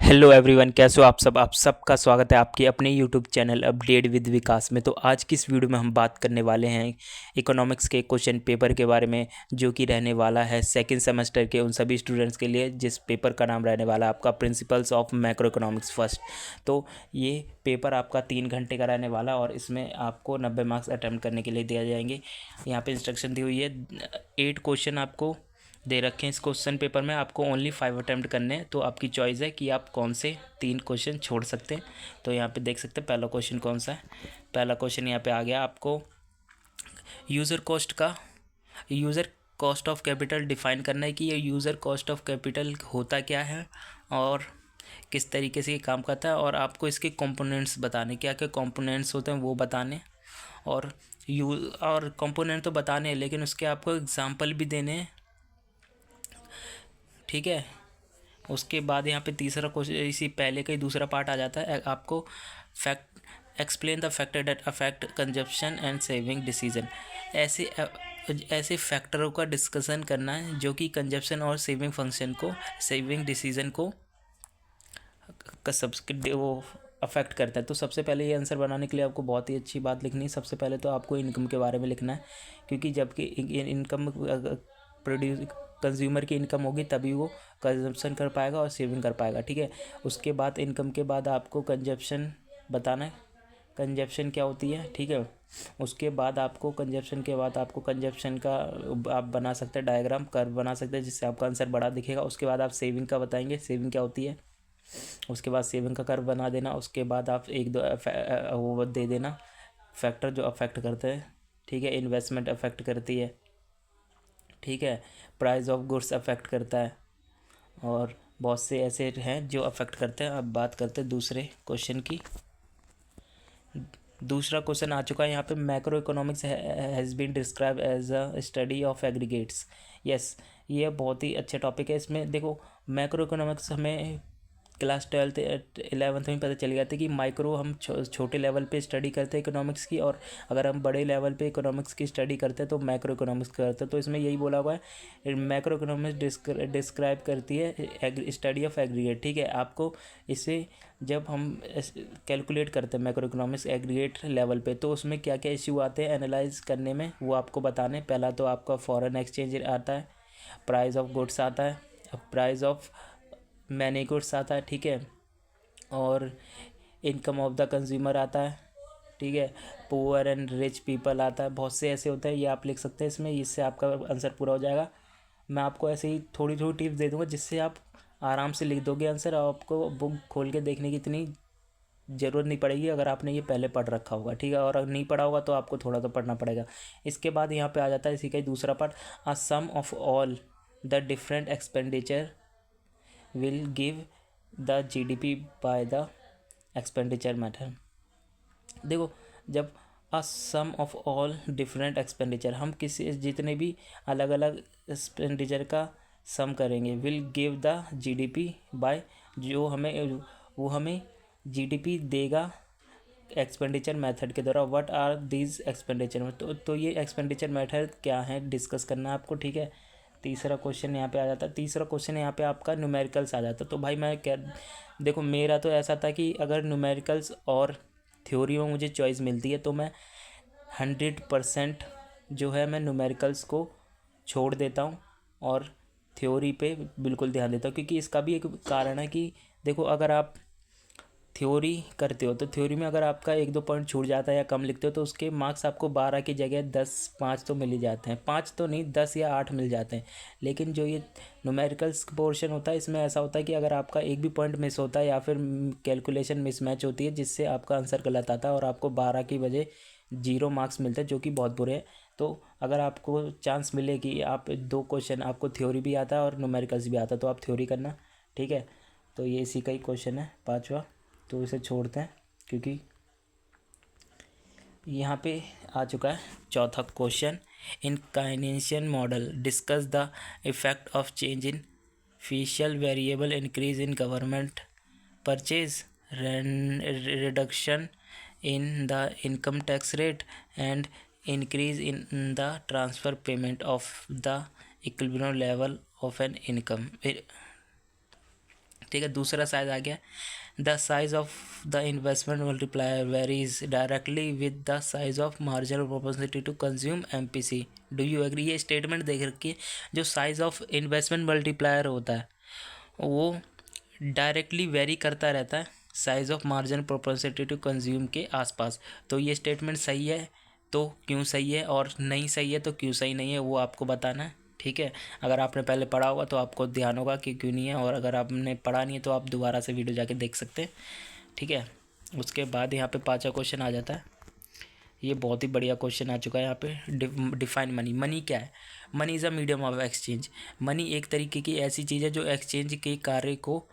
Hello everyone, कैसे हो आप सब। आप सबका स्वागत है आपके अपने यूट्यूब चैनल अपडेट विद विकास में। तो आज की इस वीडियो में हम बात करने वाले हैं इकोनॉमिक्स के क्वेश्चन पेपर के बारे में, जो कि रहने वाला है सेकंड सेमेस्टर के उन सभी स्टूडेंट्स के लिए जिस पेपर का नाम रहने वाला है आपका principles of macro economics first. तो ये पेपर आपका 3 घंटे का रहने वाला है और इसमें आपको 90 मार्क्स अटैम्प्ट करने के लिए दिए जाएंगे। यहाँ पे इंस्ट्रक्शन दी हुई है, 8 क्वेश्चन आपको दे रखे हैं इस क्वेश्चन पेपर में। आपको ओनली 5 अटैम्प्ट करने हैं, तो आपकी चॉइस है कि आप कौन से 3 क्वेश्चन छोड़ सकते हैं। तो यहाँ पे देख सकते हैं पहला क्वेश्चन कौन सा है। पहला क्वेश्चन यहाँ पे आ गया आपको user cost of capital define करना है कि ये यूज़र कॉस्ट ऑफ कैपिटल होता क्या है और किस तरीके से ये काम करता है, और आपको इसके कंपोनेंट्स बताने, क्या क्या कंपोनेंट्स होते हैं वो बताने। और कंपोनेंट तो बताने हैं, लेकिन उसके आपको एग्जाम्पल भी देने हैं, ठीक है। उसके बाद यहाँ पे तीसरा क्वेश्चन, इसी पहले का ही दूसरा पार्ट आ जाता है, आपको fact explain the factor that affect consumption and saving decision. ऐसे ऐसे फैक्टरों का डिस्कशन करना है जो कि कंजप्शन और सेविंग डिसीजन को वो अफेक्ट करता है। तो सबसे पहले ये आंसर बनाने के लिए आपको बहुत ही अच्छी बात लिखनी है। सबसे पहले तो आपको इनकम के बारे में लिखना है, क्योंकि जबकि इनकम प्रोड्यूस कंज्यूमर की इनकम होगी तभी वो कंजप्शन कर पाएगा और सेविंग कर पाएगा, ठीक है। उसके बाद इनकम के बाद आपको कंजप्शन बताना है, कंजप्शन क्या होती है, ठीक है। उसके बाद आपको कंजप्शन के बाद आपको कंजप्शन का आप बना सकते हैं डायग्राम, कर्व बना सकते हैं जिससे आपका आंसर बड़ा दिखेगा। उसके बाद आप सेविंग का बताएंगे, सेविंग क्या होती है। उसके बाद सेविंग का कर्व बना देना। उसके बाद आप एक दो वो दे देना फैक्टर जो अफेक्ट करते हैं, ठीक है। इन्वेस्टमेंट अफेक्ट करती है, ठीक है। प्राइस ऑफ गुड्स अफेक्ट करता है, और बहुत से ऐसे हैं जो अफेक्ट करते हैं। अब बात करते हैं दूसरे क्वेश्चन की। दूसरा क्वेश्चन आ चुका है यहाँ पे, macroeconomics has been describe as a study of aggregates. Yes, ये बहुत ही अच्छा टॉपिक है। इसमें देखो, मैक्रो इकोनॉमिक्स हमें क्लास 12 11th में पता चल गया था कि माइक्रो हम छोटे लेवल पे स्टडी करते हैं इकोनॉमिक्स की, और अगर हम बड़े लेवल पे इकोनॉमिक्स की स्टडी करते हैं तो मैक्रो इकोनॉमिक्स करते हैं। तो इसमें यही बोला हुआ है, मैक्रो इकोनॉमिक्स डिस्क्राइब करती है स्टडी ऑफ एग्रीगेट, ठीक है। आपको इसे जब हम कैलकुलेट करते हैं मैक्रो इकोनॉमिक्स एग्रीगेट लेवल पे, तो उसमें क्या क्या इश्यू आते हैं एनालाइज करने में, वो आपको बताने। पहला तो आपका फॉरेन एक्सचेंज आता है, प्राइस ऑफ गुड्स आता है, प्राइस ऑफ मैनी गुड्स आता है, ठीक है। और इनकम ऑफ द कंज्यूमर आता है, ठीक है। पुअर एंड रिच पीपल आता है। बहुत से ऐसे होते हैं, ये आप लिख सकते हैं इसमें, इससे आपका आंसर पूरा हो जाएगा। मैं आपको ऐसे ही थोड़ी थोड़ी टिप्स दे दूँगा जिससे आप आराम से लिख दोगे आंसर। आपको बुक खोल के देखने की इतनी ज़रूरत नहीं पड़ेगी अगर आपने ये पहले पढ़ रखा होगा, ठीक है। और अगर नहीं पढ़ा होगा तो आपको थोड़ा तो पढ़ना पड़ेगा। इसके बाद यहाँ पे आ जाता है इसी का ही दूसरा part, a sum of all the different expenditure will give the GDP by the expenditure method. देखो, जब a sum of all different expenditure, हम किसी जितने भी अलग अलग एक्सपेंडिचर का सम करेंगे, will give the GDP bye, जो हमें वो हमें जीडीपी देगा एक्सपेंडिचर मेथड के द्वारा। व्हाट आर दीज एक्सपेंडिचर, तो ये एक्सपेंडिचर मेथड क्या है डिस्कस करना है आपको, ठीक है। तीसरा क्वेश्चन यहाँ पे आ जाता है। तीसरा क्वेश्चन यहाँ पे आपका न्यूमेरिकल्स आ जाता है। तो भाई मैं क्या, देखो मेरा तो ऐसा था कि अगर न्यूमेरिकल्स और थ्योरी में मुझे चॉइस मिलती है तो मैं 100% जो है मैं न्यूमेरिकल्स को छोड़ देता हूँ और थ्योरी पे बिल्कुल ध्यान देता हूँ, क्योंकि इसका भी एक कारण है कि देखो, अगर आप थ्योरी करते हो तो थ्योरी में अगर आपका 1-2 पॉइंट छूट जाता है या कम लिखते हो तो उसके मार्क्स आपको 12 की जगह 10-5 तो मिल ही जाते हैं। 5 तो नहीं, 10 या 8 मिल जाते हैं। लेकिन जो ये न्यूमेरिकल्स पोर्शन होता है, इसमें ऐसा होता है कि अगर आपका एक भी पॉइंट मिस होता है या फिर कैलकुलेशन मिसमैच होती है जिससे आपका आंसर गलत आता है और आपको 12 की वजह 0 मार्क्स मिलते हैं, जो कि बहुत बुरे हैं। तो अगर आपको चांस मिले कि आप 2 क्वेश्चन, आपको थ्योरी भी आता है और न्यूमेरिकल्स भी आता है, तो आप थ्योरी करना, ठीक है। तो ये इसी का ही क्वेश्चन है पाँचवा, तो इसे छोड़ते हैं क्योंकि यहाँ पे आ चुका है चौथा question. In Keynesian model discuss the effect of change in facial variable increase in government purchase, reduction in the income tax rate and increase in the transfer payment of the equilibrium level of an income. ठीक है। दूसरा size आ गया, the size of the investment multiplier varies directly with the size of marginal proportionality to consume MPC. Do you agree? ये statement देख रखिए, जो size of investment multiplier होता है वो डायरेक्टली वेरी करता रहता है size of marginal proportionality to consume के आसपास। तो ये स्टेटमेंट सही है तो क्यों सही है, और नहीं सही है तो क्यों सही नहीं है, वो आपको बताना है। ठीक है, अगर आपने पहले पढ़ा होगा तो आपको ध्यान होगा कि क्यों नहीं है, और अगर आपने पढ़ा नहीं है तो आप दोबारा से वीडियो जाके देख सकते हैं। ठीक है, उसके बाद यहाँ पे 5वां क्वेश्चन आ जाता है। ये बहुत ही बढ़िया क्वेश्चन आ चुका है यहाँ पे। Define money. मनी क्या है? Money is a medium of exchange. Money एक तरीके की ऐसी चीज़ है जो एक्सचेंज के कार्य को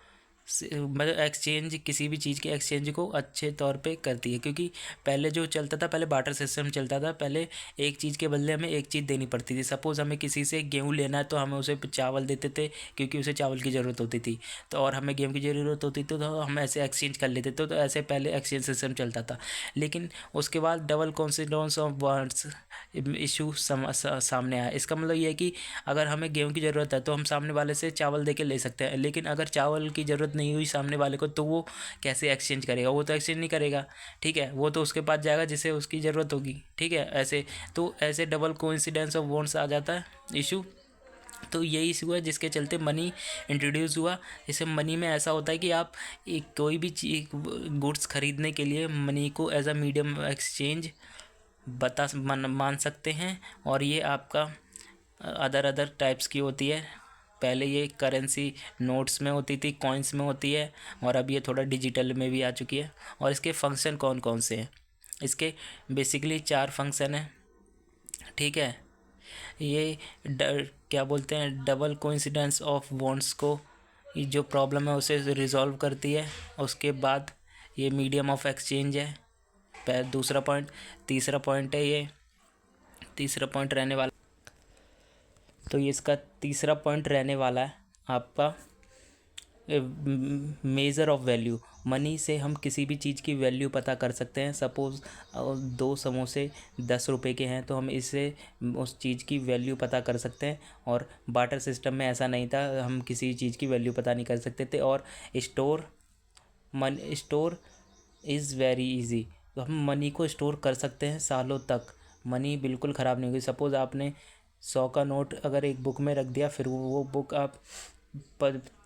मतलब एक्सचेंज, किसी भी चीज़ के एक्सचेंज को अच्छे तौर पे करती है। क्योंकि पहले जो चलता था, पहले बार्टर सिस्टम चलता था। पहले एक चीज़ के बदले हमें एक चीज़ देनी पड़ती थी। सपोज़ हमें किसी से गेहूँ लेना है तो हमें उसे चावल देते थे, क्योंकि उसे चावल की ज़रूरत होती थी। तो और हमें गेहूँ की ज़रूरत होती थी तो हम ऐसे एक्सचेंज कर लेते थे। तो ऐसे पहले एक्सचेंज सिस्टम चलता था। लेकिन उसके बाद double coincidence of words issue सामने आया। इसका मतलब ये है कि अगर हमें गेहूँ की ज़रूरत है तो हम सामने वाले से चावल दे के ले सकते हैं, लेकिन अगर चावल की ज़रूरत नहीं हुई सामने वाले को तो वो कैसे एक्सचेंज करेगा? वो तो एक्सचेंज नहीं करेगा। ठीक है, वो तो उसके पास जाएगा जिसे उसकी ज़रूरत होगी। ठीक है, ऐसे तो ऐसे डबल कोइंसिडेंस ऑफ वॉन्ट्स आ जाता है इशू। तो यही इशू है जिसके चलते मनी इंट्रोड्यूस हुआ। इसे मनी में ऐसा होता है कि आप एक कोई भी गुड्स खरीदने के लिए मनी को एज अ मीडियम एक्सचेंज मान सकते हैं। और ये आपका अदर टाइप्स की होती है। पहले ये करेंसी नोट्स में होती थी, कॉइन्स में होती है, और अब ये थोड़ा डिजिटल में भी आ चुकी है। और इसके फंक्शन कौन कौन से हैं? इसके बेसिकली 4 फंक्शन हैं। ठीक है, ये क्या बोलते हैं, डबल कोइंसिडेंस ऑफ बॉन्ड्स को, ये जो प्रॉब्लम है उसे रिजॉल्व करती है। उसके बाद ये मीडियम ऑफ एक्सचेंज है, दूसरा पॉइंट। तीसरा पॉइंट है ये, तीसरा पॉइंट रहने वाला, तो ये इसका तीसरा पॉइंट रहने वाला है आपका मेज़र ऑफ वैल्यू। मनी से हम किसी भी चीज़ की वैल्यू पता कर सकते हैं। सपोज़ 2 समोसे 10 रुपये के हैं तो हम इससे उस चीज़ की वैल्यू पता कर सकते हैं। और बार्टर सिस्टम में ऐसा नहीं था, हम किसी चीज़ की वैल्यू पता नहीं कर सकते थे। और स्टोर इज़ वेरी इजी। तो हम मनी को स्टोर कर सकते हैं सालों तक। मनी बिल्कुल ख़राब नहीं होगी। सपोज़ आपने 100 का नोट अगर एक बुक में रख दिया, फिर वो बुक आप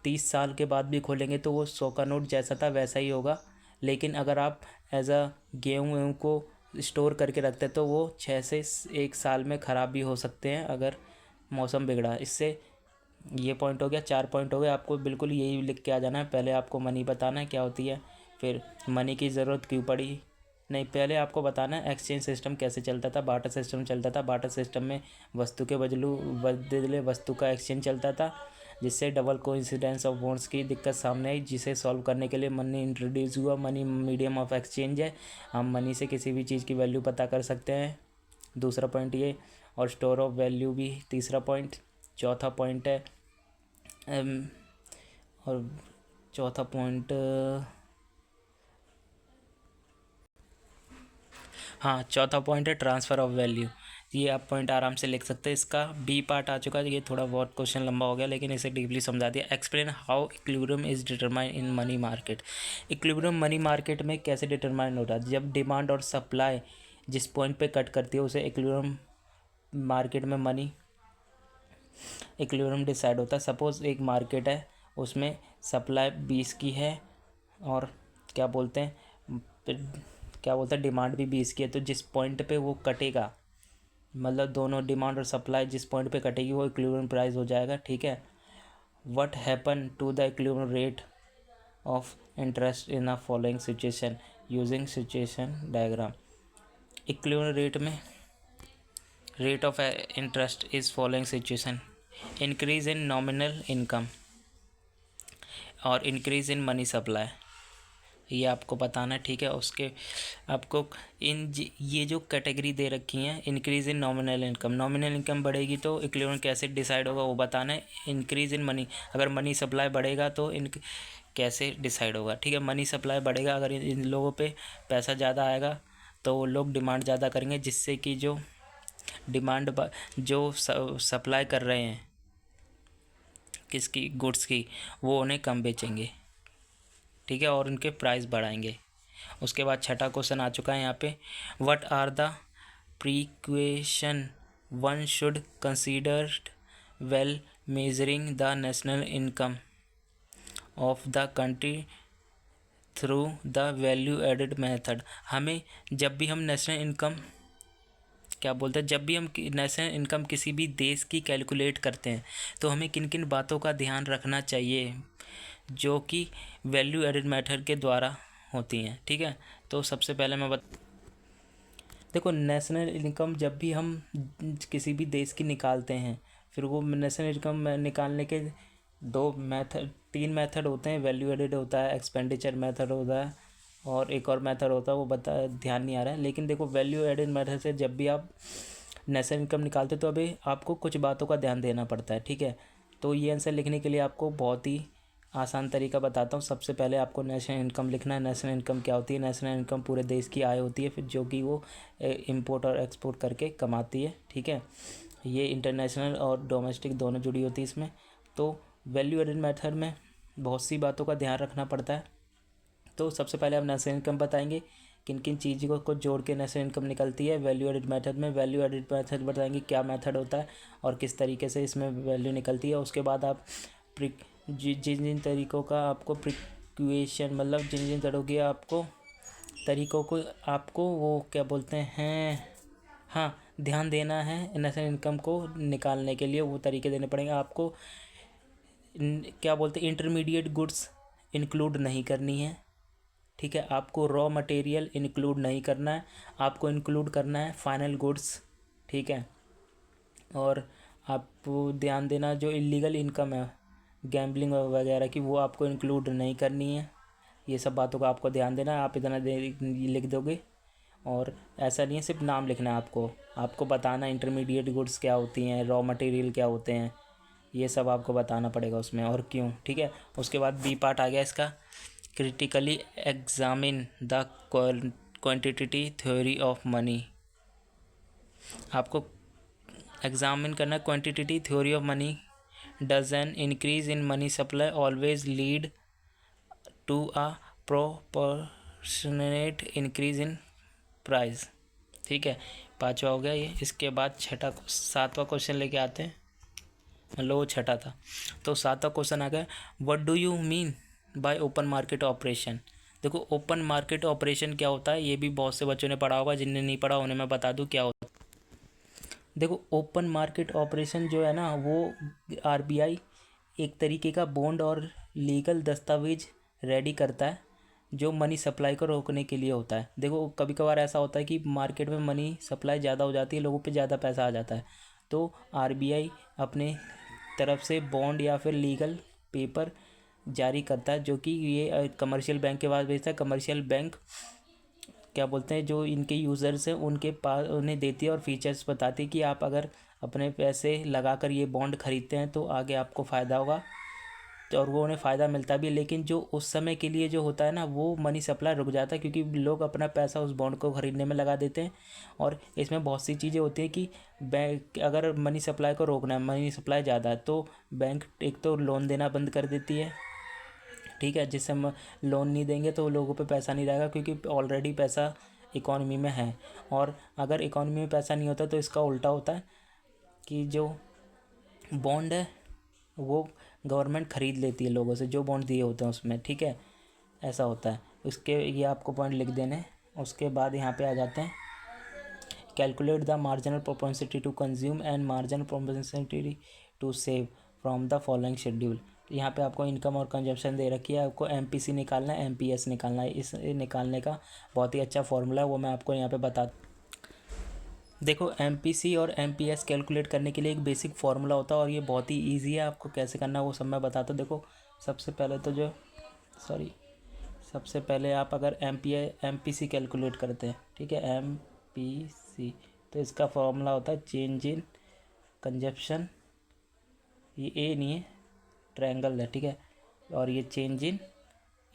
30 साल के बाद भी खोलेंगे तो वो 100 का नोट जैसा था वैसा ही होगा। लेकिन अगर आप एज अ गेहूँ को स्टोर करके रखते हैं तो वो 6 से 1 साल में ख़राब भी हो सकते हैं अगर मौसम बिगड़ा। इससे ये पॉइंट हो गया, 4 पॉइंट हो गए। आपको बिल्कुल यही लिख के आ जाना है। पहले आपको मनी बताना है क्या होती है, फिर मनी की ज़रूरत क्यों पड़ी। नहीं, पहले आपको बताना है एक्सचेंज सिस्टम कैसे चलता था। बार्टर सिस्टम चलता था। बार्टर सिस्टम में वस्तु के बदले वस्तु का एक्सचेंज चलता था, जिससे डबल कोइंसिडेंस ऑफ बॉन्ड्स की दिक्कत सामने आई, जिसे सॉल्व करने के लिए मनी इंट्रोड्यूस हुआ। मनी मीडियम ऑफ एक्सचेंज है, हम मनी से किसी भी चीज़ की वैल्यू पता कर सकते हैं। दूसरा पॉइंट ये, और स्टोर ऑफ वैल्यू भी तीसरा पॉइंट। चौथा पॉइंट है और चौथा पॉइंट, हाँ, चौथा पॉइंट है ट्रांसफ़र ऑफ वैल्यू। ये आप पॉइंट आराम से लिख सकते हैं। इसका बी पार्ट आ चुका है। ये थोड़ा बहुत क्वेश्चन लंबा हो गया, लेकिन इसे डीपली समझा दिया। Explain how equilibrium is determine in money market. Equilibrium money market में कैसे डिटरमाइन होता है? जब डिमांड और सप्लाई जिस पॉइंट पे कट करती है उसे इक्विलिब्रियम मार्केट में मनी इक्विलिब्रियम डिसाइड होता है। सपोज़ एक मार्केट है, उसमें सप्लाई 20 की है और क्या बोलते हैं डिमांड भी 20 की है। तो जिस पॉइंट पे वो कटेगा, मतलब दोनों डिमांड और सप्लाई जिस पॉइंट पे कटेगी वो इक्विलिब्रियम प्राइस हो जाएगा। ठीक है, what happen to the equilibrium rate of interest in a following situation using situation diagram. Equilibrium rate में rate of interest is following situation: increase in nominal income और इंक्रीज इन मनी सप्लाई। ये आपको बताना है। ठीक है, उसके आपको ये जो कैटेगरी दे रखी हैं, increase in nominal income, nominal income बढ़ेगी तो इक्विलिब्रियम कैसे डिसाइड होगा वो बताना है। इंक्रीज इन मनी, अगर मनी सप्लाई बढ़ेगा तो कैसे डिसाइड होगा। ठीक है, मनी सप्लाई बढ़ेगा, अगर इन लोगों पे पैसा ज़्यादा आएगा तो वो लोग डिमांड ज़्यादा करेंगे, जिससे कि जो डिमांड जो सप्लाई कर रहे हैं किसकी, गुड्स की, वो उन्हें कम बेचेंगे, ठीक है, और उनके प्राइस बढ़ाएंगे। उसके बाद छठा क्वेश्चन आ चुका है यहाँ पे, what are the precaution one should consider well measuring the national income of the country through the value added method. हमें जब भी हम नेशनल इनकम क्या बोलते हैं, जब भी हम नेशनल इनकम किसी भी देश की कैलकुलेट करते हैं तो हमें किन किन बातों का ध्यान रखना चाहिए जो कि वैल्यू एडेड मेथड के द्वारा होती हैं, ठीक है। तो सबसे पहले देखो, नेशनल इनकम जब भी हम किसी भी देश की निकालते हैं, फिर वो नेशनल इनकम निकालने के तीन मेथड होते हैं। वैल्यू एडेड होता है, एक्सपेंडिचर मेथड होता है, और एक और मेथड होता है, वो ध्यान नहीं आ रहा है। लेकिन देखो, वैल्यू एडेड मेथड से जब भी आप नेशनल इनकम निकालते हो तो अभी आपको कुछ बातों का ध्यान देना पड़ता है, ठीक है। तो ये आंसर लिखने के लिए आपको बहुत ही आसान तरीका बताता हूँ। सबसे पहले आपको नेशनल इनकम लिखना है। नेशनल इनकम क्या होती है? नेशनल इनकम पूरे देश की आय होती है, फिर जो कि वो इंपोर्ट और एक्सपोर्ट करके कमाती है, ठीक है। ये इंटरनेशनल और डोमेस्टिक दोनों जुड़ी होती है इसमें। तो वैल्यू एडेड मेथड में बहुत सी बातों का ध्यान रखना पड़ता है। तो सबसे पहले हम नेशनल इनकम बताएंगे, किन किन चीज़ों को जोड़ के नेशनल इनकम निकलती है वैल्यू एडेड मेथड में। वैल्यू एडेड मेथड बताएंगे क्या मेथड होता है और किस तरीके से इसमें वैल्यू निकलती है। उसके बाद आप जिन जिन तरीक़ों का आपको प्रिक्वेशन, मतलब जिन जिन तरीक़ों को आपको वो क्या बोलते हैं, हाँ, ध्यान देना है नेशनल इनकम को निकालने के लिए, वो तरीके देने पड़ेंगे आपको। क्या बोलते हैं, इंटरमीडिएट गुड्स इंक्लूड नहीं करनी है, ठीक है। आपको रॉ मटेरियल इंक्लूड नहीं करना है, आपको इंक्लूड करना है फाइनल गुड्स, ठीक है। और आपको ध्यान देना जो इलीगल इनकम है, गैम्बलिंग वगैरह की, वो आपको इंक्लूड नहीं करनी है। ये सब बातों का आपको ध्यान देना है। आप इतना लिख दोगे, और ऐसा नहीं है सिर्फ नाम लिखना है आपको बताना इंटरमीडिएट गुड्स क्या होती हैं, रॉ मटेरियल क्या होते हैं, ये सब आपको बताना पड़ेगा उसमें, और क्यों, ठीक है। उसके बाद बी पार्ट आ गया इसका, critically examine the quantity theory of money. आपको एग्जामिन करना quantity theory of money. Does an increase in money supply always lead to a proportionate increase in price, ठीक है। पांचवा हो गया ये। इसके बाद सातवां क्वेश्चन लेके आते हैं, मतलब वो छठा था। तो सातवां क्वेश्चन आ गया, what do you mean bye open market operation. देखो, ओपन मार्केट ऑपरेशन क्या होता है, ये भी बहुत से बच्चों ने पढ़ा होगा, जिनने नहीं पढ़ा उन्हें मैं बता दूं क्या होता है। देखो, ओपन मार्केट ऑपरेशन जो है ना, वो आरबीआई एक तरीके का बॉन्ड और लीगल दस्तावेज रेडी करता है जो मनी सप्लाई को रोकने के लिए होता है। देखो, कभी कभार ऐसा होता है कि मार्केट में मनी सप्लाई ज़्यादा हो जाती है, लोगों पे ज़्यादा पैसा आ जाता है, तो आरबीआई अपने तरफ से बॉन्ड या फिर लीगल पेपर जारी करता है, जो कि ये कमर्शियल बैंक के पास भेजता है। कमर्शियल बैंक क्या बोलते हैं, जो इनके यूज़र्स हैं उनके पास उन्हें देती है और फीचर्स बताती है कि आप अगर अपने पैसे लगाकर ये बॉन्ड ख़रीदते हैं तो आगे आपको फ़ायदा होगा, तो और वो उन्हें फ़ायदा मिलता भी है। लेकिन जो उस समय के लिए जो होता है ना, वो मनी सप्लाई रुक जाता है, क्योंकि लोग अपना पैसा उस बॉन्ड को ख़रीदने में लगा देते हैं। और इसमें बहुत सी चीज़ें होती हैं कि बैंक अगर मनी सप्लाई को रोकना है, मनी सप्लाई ज़्यादा है, तो बैंक एक तो लोन देना बंद कर देती है, ठीक है। जिससे हम लोन नहीं देंगे तो लोगों पे पैसा नहीं रहेगा, क्योंकि ऑलरेडी पैसा इकॉनमी में है। और अगर इकॉनमी में पैसा नहीं होता तो इसका उल्टा होता है कि जो बॉन्ड है वो गवर्नमेंट ख़रीद लेती है लोगों से, जो बॉन्ड दिए होते हैं उसमें, ठीक है। ऐसा होता है। ये आपको पॉइंट लिख देने हैं। उसके बाद यहाँ पे आ जाते हैं, calculate the marginal propensity to consume and marginal propensity to save from the following schedule. यहाँ पे आपको इनकम और कंजप्शन दे रखी है, आपको एमपीसी निकालना है, एमपीएस निकालना है। इस निकालने का बहुत ही अच्छा फॉर्मूला है, वो मैं आपको यहाँ पे बता। देखो, एमपीसी और एमपीएस कैलकुलेट करने के लिए एक बेसिक फार्मूला होता है, और ये बहुत ही इजी है। आपको कैसे करना है वो सब मैं बताता हूँ। देखो, सबसे पहले आप अगर एमपीसी कैलकुलेट करते हैं, ठीक है, एमपीसी, तो इसका फार्मूला होता है चेंज इन कंजप्शन, ये ए नहीं है, ट्रायंगल है, ठीक है, और ये चेंज इन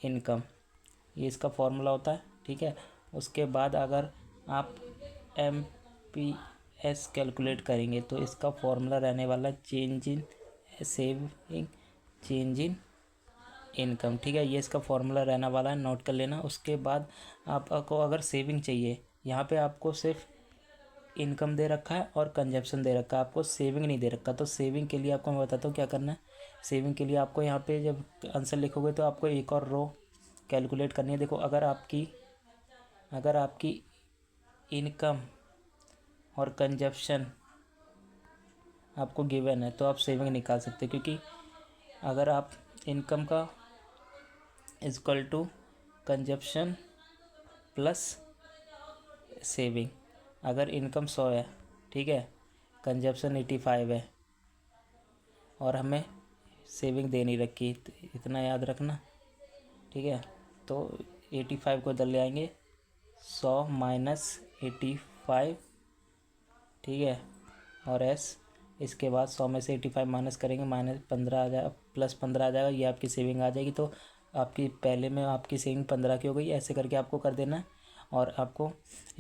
इनकम, ये इसका फार्मूला होता है, ठीक है। उसके बाद अगर आप एमपीएस कैलकुलेट करेंगे तो इसका फार्मूला रहने वाला change in saving change in income. ठीक है, ये इसका फॉर्मूला रहने वाला है, नोट कर लेना। उसके बाद आपको अगर सेविंग चाहिए, यहाँ पे आपको सिर्फ इनकम दे रखा है और कंजप्शन दे रखा है, आपको सेविंग नहीं दे रखा। तो सेविंग के लिए आपको मैं बताता हूँ क्या करना है। सेविंग के लिए आपको यहाँ पे जब आंसर लिखोगे तो आपको एक और रो कैलकुलेट करनी है। देखो, अगर आपकी इनकम और कंजप्शन आपको गिवन है तो आप सेविंग निकाल सकते हैं, क्योंकि अगर आप इनकम का equal to consumption plus saving, अगर इनकम 100 है, ठीक है, कंजप्शन 85 है और हमें सेविंग दे नहीं रखी, तो इतना याद रखना। ठीक है, तो 85 को इधर ले आएंगे, 100 माइनस 85, ठीक है, और एस। इसके बाद 100 में से 85 माइनस करेंगे, -15 आ जाएगा, +15 आ जाएगा, ये आपकी सेविंग आ जाएगी। तो आपकी पहले में आपकी सेविंग 15 की हो गई। ऐसे करके आपको कर देना है और आपको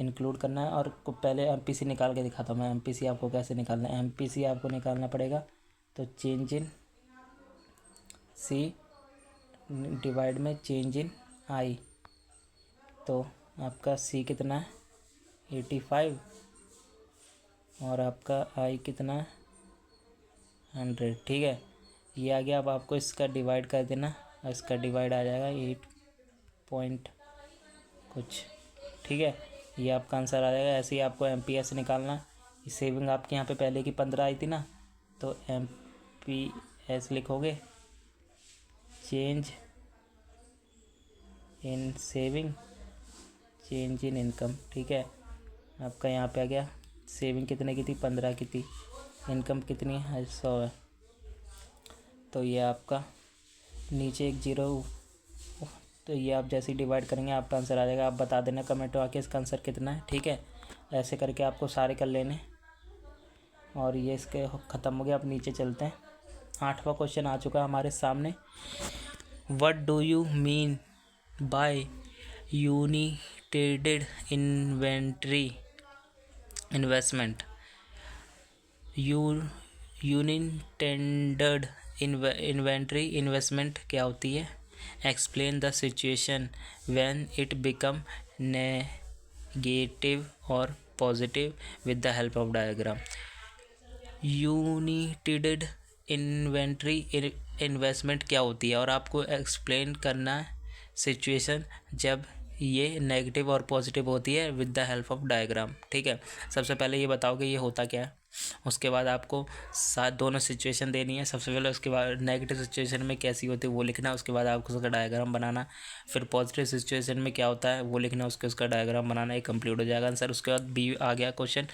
इंक्लूड करना है। और पहले एमपीसी निकाल के दिखाता हूँ मैं। एमपीसी आपको कैसे निकालना है, एमपीसी आपको निकालना पड़ेगा। तो चेंज इन सी डिवाइड में चेंज इन आई, तो आपका सी कितना है 85 और आपका आई कितना है 100। ठीक है, ये आ गया। अब आपको इसका डिवाइड कर देना और इसका डिवाइड आ जाएगा 8 पॉइंट कुछ। ठीक है, ये आपका आंसर आ जाएगा। ऐसे ही आपको एमपीएस निकालना। सेविंग आपके यहाँ पे पहले की 15 आई थी ना, तो एमपीएस लिखोगे change in saving change in income. ठीक है, आपका यहाँ पे आ गया। सेविंग कितने की थी 15 की थी, इनकम कितनी है 100 है, तो ये आपका नीचे एक जीरो, तो ये आप जैसे ही डिवाइड करेंगे आपका आंसर आ जाएगा। आप बता देना कमेंट में आके इसका आंसर कितना है। ठीक है, ऐसे करके आपको सारे कर लेने और ये इसके ख़त्म हो गया। अब नीचे चलते हैं। 8वां क्वेश्चन आ चुका है हमारे सामने। What do you mean by unintended inventory investment? Unintended inventory investment क्या होती है? Explain the situation when it become negative और positive with the help of diagram. Unintended inventory investment क्या होती है और आपको एक्सप्लेन करना है सिचुएशन जब ये नेगेटिव और पॉजिटिव होती है with the help of diagram. ठीक है, सबसे पहले ये बताओ कि ये होता क्या है, उसके बाद आपको साथ दोनों सिचुएशन देनी है। सबसे पहले उसके बाद नेगेटिव सिचुएशन में कैसी होती है वो लिखना, उसके बाद आपको उसका डायग्राम बनाना। फिर पॉजिटिव सिचुएशन में क्या होता है वो लिखना, उसका डायग्राम बनाना। ये कंप्लीट हो जाएगा आंसर। उसके बाद बी आ गया question,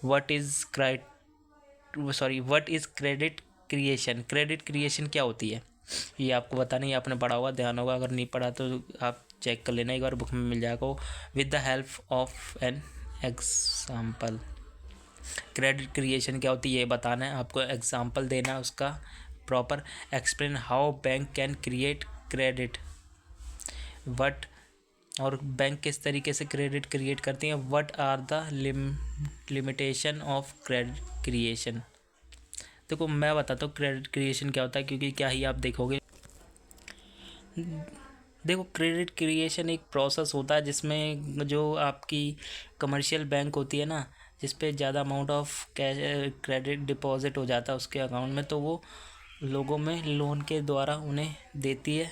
what is credit creation? Credit creation क्या होती है ये आपको बताना है। ये आपने पढ़ा होगा, ध्यान होगा। अगर नहीं पढ़ा तो आप चेक कर लेना, एक बार बुक में मिल जाएगा। With the help of an example. Credit creation क्या होती है ये बताना है, आपको एग्जाम्पल देना है उसका proper. Explain how bank can create credit. What और बैंक किस तरीके से क्रेडिट क्रिएट करती हैं। What are the limitation of credit creation. देखो, मैं बताता हूँ क्रेडिट क्रिएशन क्या होता है, क्योंकि क्या ही आप देखोगे। देखो, क्रेडिट क्रिएशन एक प्रोसेस होता है जिसमें जो आपकी कमर्शियल बैंक होती है ना, जिस पे ज़्यादा amount of cash credit deposit हो जाता है उसके अकाउंट में, तो वो लोगों में लोन के द्वारा उन्हें देती है।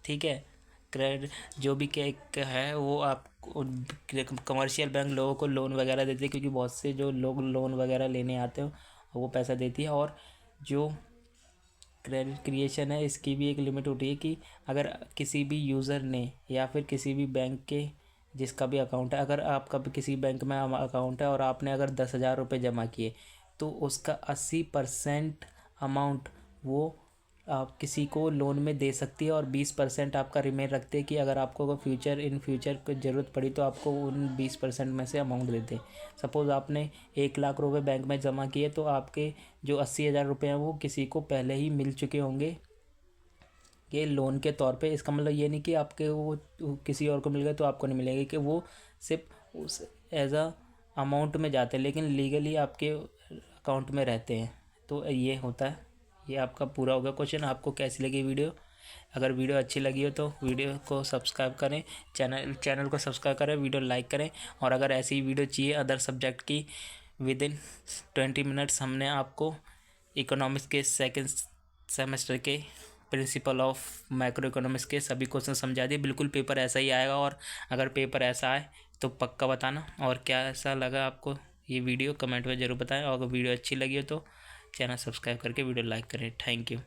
ठीक है, क्रेडिट जो भी है वो आप कमर्शियल बैंक लोगों को लोन वगैरह देती है, क्योंकि बहुत से जो लोग लोन वगैरह लेने आते हो वो पैसा देती है। और जो क्रेडिट क्रिएशन है इसकी भी एक लिमिट होती है कि अगर किसी भी यूज़र ने या फिर किसी भी बैंक के जिसका भी अकाउंट है, अगर आपका भी किसी बैंक में अकाउंट है और आपने अगर 10,000 रुपये जमा किए, तो उसका 80% अमाउंट वो आप किसी को लोन में दे सकती है और 20% आपका रिमेन रखते हैं कि अगर आपको इन फ्यूचर को ज़रूरत पड़ी तो आपको उन 20% में से अमाउंट देते हैं। सपोज़ आपने 1,00,000 रुपये बैंक में जमा किए, तो आपके जो 80,000 रुपये हैं वो किसी को पहले ही मिल चुके होंगे ये लोन के तौर पे। इसका मतलब ये नहीं कि आपके वो किसी और को मिल गए तो आपको नहीं मिलेंगे, कि वो सिर्फ उस एज अ अमाउंट में जाते हैं, लेकिन लीगली आपके अकाउंट में रहते हैं। तो ये होता है ये आपका पूरा होगा क्वेश्चन। आपको कैसी लगी वीडियो? अगर वीडियो अच्छी लगी हो तो वीडियो को सब्सक्राइब करें, चैनल को सब्सक्राइब करें, वीडियो लाइक करें। और अगर ऐसी वीडियो चाहिए अदर सब्जेक्ट की, विद इन 20 मिनट्स हमने आपको इकोनॉमिक्स के सेकेंड सेमेस्टर के प्रिंसिपल ऑफ माइक्रो इकोनॉमिक्स के सभी क्वेश्चन समझा दिए। बिल्कुल पेपर ऐसा ही आएगा, और अगर पेपर ऐसा आए तो पक्का बताना। और क्या ऐसा लगा आपको ये वीडियो, कमेंट में ज़रूर बताएं। और अगर वीडियो अच्छी लगी हो तो चैनल सब्सक्राइब करके वीडियो लाइक करें। Thank you.